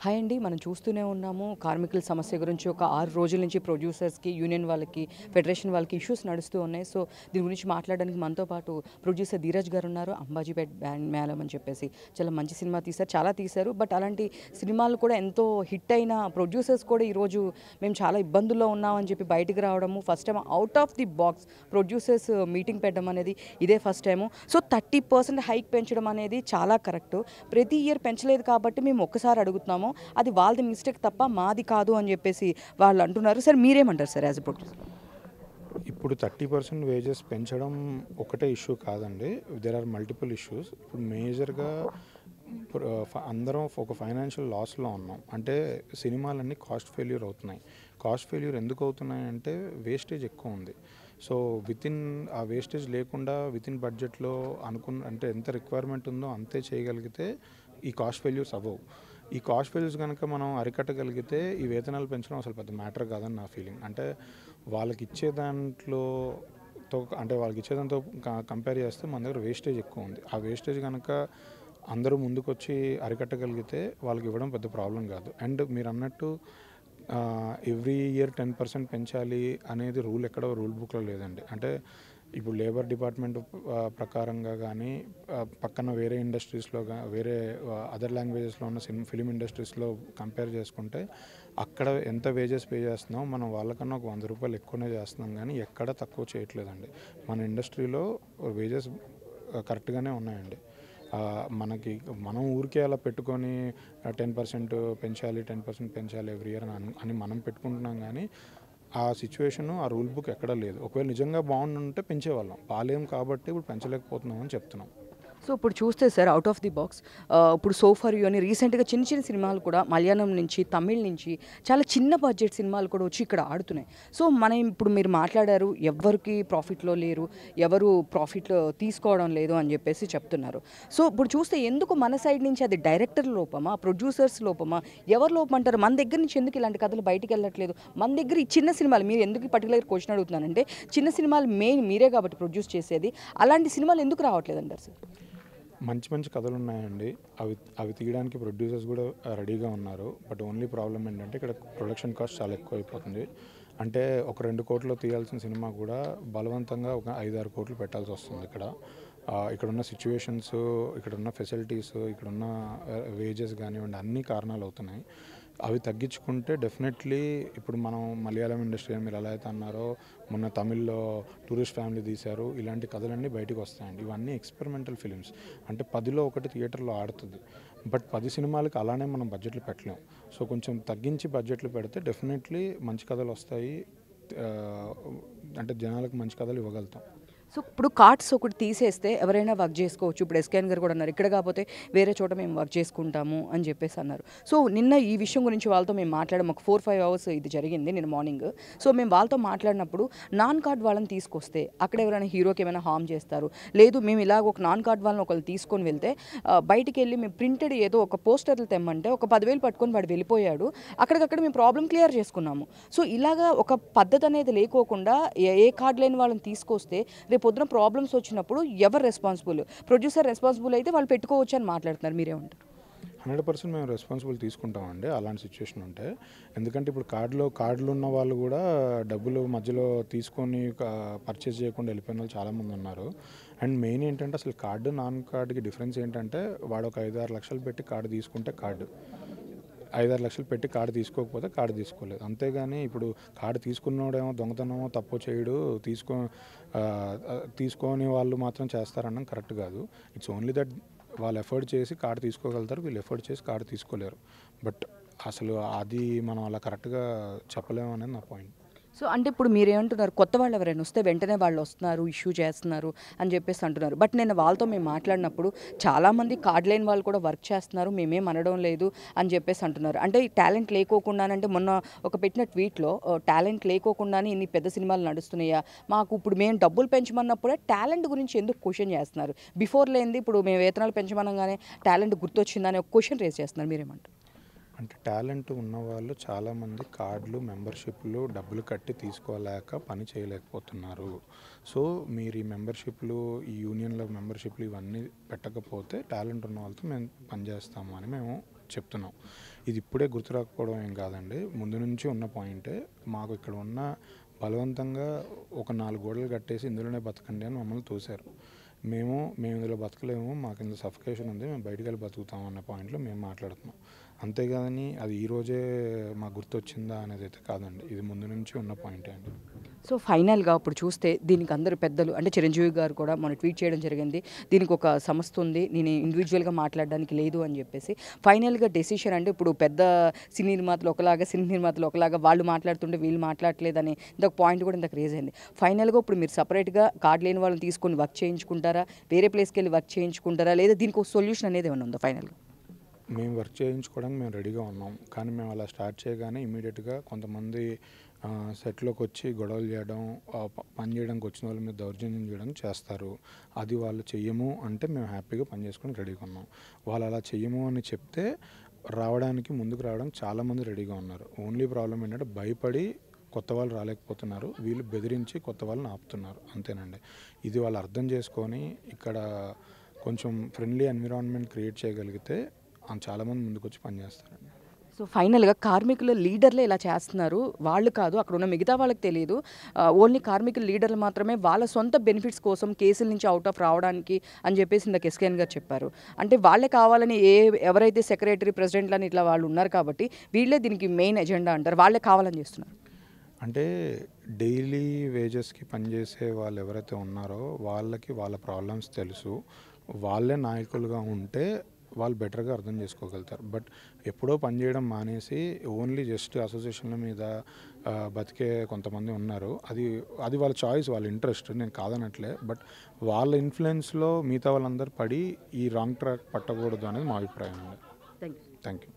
Hi అండి. మనం చూస్తూనే ఉన్నాము కార్మికుల సమస్య గురించి ఒక 6 రోజుల నుంచి ప్రొడ్యూసర్స్‌కి, యూనియన్ వాళ్ళకి, ఫెడరేషన్ వాళ్ళకి ఇష్యూస్ నడుస్తూ ఉన్నాయి. సో, దీని గురించి మాట్లాడడానికి మనతో పాటు ప్రొడ్యూసర్ ధీరజ్ గారు ఉన్నారు. 'అంబాజీపేట్ బ్యాండ్ మేళం' అని చెప్పేసి చాలా మంచి సినిమా తీశారు. చాలా తీశారు. బట్ అలాంటి సినిమాలు కూడా ఎంతో హిట్ అయిన ప్రొడ్యూసర్స్ కూడా ఈరోజు మేము చాలా ఇబ్బందుల్లో ఉన్నామని చెప్పి బయటికి రావడము, first time out of the box producers meeting పెట్టడం అనేది ఇదే ఫస్ట్ టైము. సో, 30% హైక్ పెంచడం అనేది చాలా కరెక్టు. ప్రతి ఇయర్ పెంచలేదు కాబట్టి మేము ఒక్కసారి అడుగుతున్నాము. అది వాళ్ళది మిస్టేక్ తప్ప మాది కాదు అని చెప్పేసి వాళ్ళు అంటున్నారు. సార్ మీరేమంటారు సార్ యాజ్ ఎ ప్రొడ్యూసర్? ఇప్పుడు 30% వేజెస్ పెంచడం ఒకటే ఇష్యూ కాదండి. There are multiple issues. ఇప్పుడు మేజర్గా అందరం ఒక ఫైనాన్షియల్ లాస్లో ఉన్నాం. అంటే సినిమాలన్నీ కాస్ట్ ఫెయిల్యూర్ అవుతున్నాయి. కాస్ట్ ఫెయిల్యూర్ ఎందుకు అవుతున్నాయి అంటే వేస్టేజ్ ఎక్కువ ఉంది. సో ఆ వేస్టేజ్ లేకుండా వితిన్ బడ్జెట్లో అంటే ఎంత రిక్వైర్మెంట్ ఉందో అంతే చేయగలిగితే ఈ కాస్ట్ ఫెయిల్యూర్స్ అవ్వవు. ఈ కాస్ట్ ఫెయిల్యూర్స్ కనుక మనం అరికట్టగలిగితే ఈ వేతనాలు పెంచడం అసలు పెద్ద మ్యాటర్ కాదని నా ఫీలింగ్. అంటే వాళ్ళకి ఇచ్చే వాళ్ళకి ఇచ్చేదాంతో కంపేర్ చేస్తే మన దగ్గర వేస్టేజ్ ఎక్కువ ఉంది. ఆ వేస్టేజ్ కనుక అందరూ ముందుకొచ్చి అరికట్టగలిగితే వాళ్ళకి ఇవ్వడం పెద్ద ప్రాబ్లం కాదు. అండ్ మీరు అన్నట్టు ఎవ్రీ ఇయర్ 10% పెంచాలి అనేది ఎక్కడో రూల్ బుక్లో లేదండి. అంటే ఇప్పుడు లేబర్ డిపార్ట్మెంట్ ప్రకారంగా కానీ పక్కన వేరే ఇండస్ట్రీస్లో వేరే అదర్ లాంగ్వేజెస్లో ఉన్న ఫిలిం ఇండస్ట్రీస్లో కంపేర్ చేసుకుంటే అక్కడ ఎంత వేజెస్ పే చేస్తున్నాం మనం వాళ్ళకన్నా ఒక ₹100 ఎక్కువనే చేస్తున్నాం, కానీ ఎక్కడ తక్కువ చేయట్లేదండి. మన ఇండస్ట్రీలో వేజెస్ కరెక్ట్గానే ఉన్నాయండి. మనం ఊరికే అలా పెట్టుకొని 10% పెంచాలి 10% పెంచాలి ఎవ్రీ ఇయర్ అని మనం పెట్టుకుంటున్నాం, కానీ ఆ సిచ్యువేషను ఆ రూల్ బుక్ ఎక్కడా లేదు. ఒకవేళ నిజంగా బాగుండుంటే పెంచేవాళ్ళం. బాలేం కాబట్టి ఇప్పుడు పెంచలేకపోతున్నాం అని చెప్తున్నాం. సో, ఇప్పుడు చూస్తే sir out of the box ఇప్పుడు 'సో ఫర్ యూ' అని రీసెంట్‌గా చిన్న చిన్న సినిమాలు కూడా మలయాళం నుంచి, తమిళ్ నుంచి చాలా చిన్న బడ్జెట్ సినిమాలు కూడా వచ్చి ఇక్కడ ఆడుతున్నాయి. సో, ఇప్పుడు మీరు మాట్లాడారు ఎవ్వరికి ప్రాఫిట్‌లో లేరు, ఎవరు ప్రాఫిట్ తీసుకోవడం లేదు అని చెప్పేసి చెప్తున్నారు. సో, ఇప్పుడు చూస్తే ఎందుకు మన సైడ్ నుంచి అది డైరెక్టర్ లోపమా? ప్రొడ్యూసర్స్ లోపమా? ఎవరి లోపం అంటారు? మన దగ్గర నుంచి ఎందుకు ఇలాంటి కథలు బయటికెళ్ళట్లేదు? మన దగ్గర ఈ చిన్న సినిమాలు మీరు ఎందుకు ఈ పర్టిక్యులర్ క్వెషన్ అడుగుతున్నానంటే చిన్న సినిమాలు మెయిన్ మీరే కాబట్టి ప్రొడ్యూస్ చేసేది. అలాంటి సినిమాలు ఎందుకు రావట్లేదంటారు సార్? మంచి మంచి కథలు ఉన్నాయండి. అవి తీయడానికి ప్రొడ్యూసర్స్ కూడా రెడీగా ఉన్నారు. బట్ ఓన్లీ ప్రాబ్లం ఏంటంటే ఇక్కడ ప్రొడక్షన్ కాస్ట్ చాలా ఎక్కువ అయిపోతుంది. అంటే ఒక 2 కోట్లు తీయాల్సిన సినిమా కూడా బలవంతంగా ఒక 5-6 కోట్లు పెట్టాల్సి వస్తుంది. ఇక్కడున్న సిచ్యువేషన్స్, ఇక్కడున్న ఫెసిలిటీస్, ఇక్కడున్న వేజెస్ కానివ్వండి అన్ని కారణాలు అవుతున్నాయి. అవి తగ్గించుకుంటే డెఫినెట్లీ ఇప్పుడు మనం మలయాళం ఇండస్ట్రీ మీరు ఎలా అయితే అన్నారో, మొన్న తమిళ్లో టూరిస్ట్ ఫ్యామిలీ తీశారు, ఇలాంటి కథలన్నీ బయటకు వస్తాయండి. ఇవన్నీ ఎక్స్పెరిమెంటల్ ఫిలిమ్స్. అంటే 10లో ఒకటి థియేటర్లో ఆడుతుంది. బట్ 10 సినిమాలకి అలానే మనం బడ్జెట్లు పెట్టలేం. సో కొంచెం తగ్గించి బడ్జెట్లు పెడితే డెఫినెట్లీ మంచి కథలు వస్తాయి. అంటే జనాలకు మంచి కథలు ఇవ్వగలుగుతాం. సో, ఇప్పుడు కార్డ్స్ ఒకటి తీసేస్తే ఎవరైనా వర్క్ చేసుకోవచ్చు. ఇప్పుడు ఎస్కేఎన్ గారు కూడా అన్నారు, ఇక్కడ కాకపోతే వేరే చోట మేము వర్క్ చేసుకుంటాము అని చెప్పేసి అన్నారు. సో, నిన్న ఈ విషయం గురించి వాళ్ళతో మేము మాట్లాడాము. ఒక 4-5 అవర్స్ ఇది జరిగింది నిన్న మార్నింగ్. సో, మేము వాళ్ళతో మాట్లాడినప్పుడు నాన్ కార్డ్ వాళ్ళని తీసుకొస్తే అక్కడ ఎవరైనా హీరోకి ఏమైనా హార్మ్ చేస్తారు, లేదు మేము ఇలాగ ఒక నాన్ కార్డ్ వాళ్ళని ఒకళ్ళు తీసుకొని వెళ్తే బయటికి వెళ్ళి మేము ప్రింటెడ్ ఏదో ఒక పోస్టర్లు తెమ్మంటే ఒక 10,000 పట్టుకొని వాడు వెళ్ళిపోయాడు. అక్కడికక్కడ మేము ప్రాబ్లం క్లియర్ చేసుకున్నాము. సో, ఇలాగా ఒక పద్ధతి అనేది లేకోకుండా ఏ కార్డ్ లేని వాళ్ళని తీసుకొస్తే పొద్దున ప్రాబ్లమ్స్ వచ్చినప్పుడు ఎవరు రెస్పాన్సిబుల్? ప్రొడ్యూసర్ రెస్పాన్సిబుల్ అయితే వాళ్ళు పెట్టుకోవచ్చు అని మాట్లాడుతున్నారు. మీరేమంటారు? 100% మేము రెస్పాన్సిబుల్ తీసుకుంటామండి అలాంటి సిచ్యువేషన్ ఉంటే. ఎందుకంటే ఇప్పుడు కార్డులు ఉన్న వాళ్ళు కూడా డబ్బులు మధ్యలో తీసుకొని పర్చేస్ చేయకుండా వెళ్ళిపోయిన వాళ్ళు చాలామంది ఉన్నారు. అండ్ మెయిన్ ఏంటంటే అసలు కార్డు నాన్ కార్డుకి డిఫరెన్స్ ఏంటంటే వాడు ఒక 5-6 లక్షలు పెట్టి కార్డు తీసుకుంటే 5-6 లక్షలు పెట్టి కార్డు తీసుకోకపోతే కార్డు తీసుకోలేదు. అంతేగాని ఇప్పుడు కార్డు తీసుకున్నోడేమో దొంగతనమో తప్పో చేయడు, తీసుకొని వాళ్ళు మాత్రం చేస్తారనడం కరెక్ట్ కాదు. ఇట్స్ ఓన్లీ దట్ వాళ్ళు ఎఫర్ట్ చేసి కార్డు తీసుకోగలుగుతారు, వీళ్ళు ఎఫర్ట్ చేసి కార్డు తీసుకోలేరు. బట్ అసలు అది మనం అలా కరెక్ట్గా చెప్పలేము అనేది నా పాయింట్. సో, అంటే ఇప్పుడు మీరేమంటున్నారు, కొత్త వాళ్ళు ఎవరైనా వస్తే వెంటనే వాళ్ళు వస్తున్నారు, ఇష్యూ చేస్తున్నారు అని చెప్పేసి అంటున్నారు. బట్ నేను వాళ్ళతో మేము మాట్లాడినప్పుడు చాలామంది కార్డ్ లేని వాళ్ళు కూడా వర్క్ చేస్తున్నారు, మేమేం అనడం లేదు అని చెప్పేసి అంటున్నారు. అంటే ఈ టాలెంట్ లేకోకుండానంటే మొన్న ఒక పెట్టిన ట్వీట్లో టాలెంట్ లేకోకుండానే ఇన్ని పెద్ద సినిమాలు నడుస్తున్నాయా, మాకు ఇప్పుడు మేము డబ్బులు పెంచమన్నప్పుడే టాలెంట్ గురించి ఎందుకు క్వశ్చన్ చేస్తున్నారు? బిఫోర్ లేనిది ఇప్పుడు మేము వేతనాలు పెంచమనగానే టాలెంట్ గుర్తొచ్చిందని ఒక క్వశ్చన్ రేస్ చేస్తున్నారు. మీరేమంటారు? అంటే టాలెంట్ ఉన్నవాళ్ళు చాలామంది కార్డులు, మెంబర్షిప్లు డబ్బులు కట్టి తీసుకోలేక పని చేయలేకపోతున్నారు. సో మీరు ఈ మెంబర్షిప్లు, ఈ యూనియన్లో మెంబర్షిప్లు ఇవన్నీ పెట్టకపోతే టాలెంట్ ఉన్న వాళ్ళతో మేము పనిచేస్తాము అని మేము చెప్తున్నాం. ఇది ఇప్పుడే గుర్తు రాకపోవడం ఏం కాదండి, ముందు నుంచి ఉన్న పాయింటే. మాకు ఇక్కడ ఉన్న బలవంతంగా ఒక 4 గోడలు కట్టేసి ఇందులోనే బతకండి అని మమ్మల్ని తోశారు. మేము ఇందులో బతకలేము, మాకు ఇందులో సఫికేషన్ ఉంది, మేము బయటికి వెళ్ళి బతుకుతాం అన్న పాయింట్లో మేము మాట్లాడుతున్నాం. అంతేగాని అది ఈరోజే మాకు గుర్తొచ్చిందా అనేది అయితే కాదండి, ఇది ముందు నుంచి ఉన్న పాయింటే అండి. సో ఫైనల్గా ఇప్పుడు చూస్తే దీనికి అందరు పెద్దలు అంటే చిరంజీవి గారు కూడా మనం ట్వీట్ చేయడం జరిగింది, దీనికి ఒక సంస్థ ఉంది, నేను ఇండివిజువల్గా మాట్లాడడానికి లేదు అని చెప్పేసి. ఫైనల్గా డెసిషన్ అంటే ఇప్పుడు పెద్ద సినీ నిర్మాతలు ఒకలాగా, సినీ నిర్మాతలు ఒకలాగా, వాళ్ళు మాట్లాడుతుంటే వీళ్ళు మాట్లాడలేదని ఇంకొక పాయింట్ కూడా ఇంతకు రేజ్ అయింది. ఫైనల్గా ఇప్పుడు మీరు సపరేట్గా కార్డు లేని వాళ్ళని తీసుకొని వర్క్ చేయించుకుంటారా, వేరే ప్లేస్కి వెళ్ళి వర్క్ చేయించుకుంటారా, లేదా దీనికి ఒక సొల్యూషన్ అనేది ఏమైనా ఉందా ఫైనల్గా? మేము వర్క్ చేయించుకోవడానికి మేము రెడీగా ఉన్నాం, కానీ మేము అలా స్టార్ట్ చేయగానే ఇమీడియట్గా కొంతమంది సెట్లోకి వచ్చి గొడవలు చేయడం, పని చేయడానికి వచ్చిన వాళ్ళ మీద దౌర్జన్యం చేయడం చేస్తారు. అది వాళ్ళు చెయ్యము అంటే మేము హ్యాపీగా పని చేసుకొని రెడీగా ఉన్నాం. వాళ్ళు అలా చెయ్యము అని చెప్తే రావడానికి, ముందుకు రావడానికి చాలామంది రెడీగా ఉన్నారు. ఓన్లీ ప్రాబ్లం ఏంటంటే భయపడి కొత్త వాళ్ళు రాలేకపోతున్నారు, వీళ్ళు బెదిరించి కొత్త వాళ్ళని ఆపుతున్నారు, అంతేనండి. ఇది వాళ్ళు అర్థం చేసుకొని ఇక్కడ కొంచెం ఫ్రెండ్లీ ఎన్విరాన్మెంట్ క్రియేట్ చేయగలిగితే చాలామంది ముందుకు వచ్చి పనిచేస్తారండి. సో ఫైనల్గా కార్మికుల లీడర్లే ఇలా చేస్తున్నారు, వాళ్ళు కాదు, అక్కడ ఉన్న మిగతా వాళ్ళకి తెలియదు, ఓన్లీ కార్మికుల లీడర్లు మాత్రమే వాళ్ళ సొంత బెనిఫిట్స్ కోసం కేసుల నుంచి అవుట్ ఆఫ్ రావడానికి అని చెప్పేసి ఇందాక ఎస్కేఎన్ గారు చెప్పారు. అంటే వాళ్ళే కావాలని ఎవరైతే సెక్రటరీ ప్రెసిడెంట్లు అని ఇట్లా వాళ్ళు ఉన్నారు కాబట్టి వీళ్ళే దీనికి మెయిన్ ఎజెండా అంటారు, వాళ్ళే కావాలని చేస్తున్నారు. అంటే డైలీ వేజెస్కి పనిచేసే వాళ్ళు ఎవరైతే ఉన్నారో వాళ్ళకి వాళ్ళ ప్రాబ్లమ్స్ తెలుసు, వాళ్ళే నాయకులుగా ఉంటే వాళ్ళు బెటర్గా అర్థం చేసుకోగలుగుతారు. బట్ ఎప్పుడో పనిచేయడం మానేసి ఓన్లీ జస్ట్ అసోసియేషన్ల మీద బతికే కొంతమంది ఉన్నారు. అది వాళ్ళ చాయిస్, వాళ్ళ ఇంట్రెస్ట్, నేను కాదనట్లే. బట్ వాళ్ళ ఇన్ఫ్లుయెన్స్లో మిగతా వాళ్ళందరూ పడి ఈ రాంగ్ ట్రాక్ పట్టకూడదు అనేది మా అభిప్రాయం అండి. Thank you. Thank you.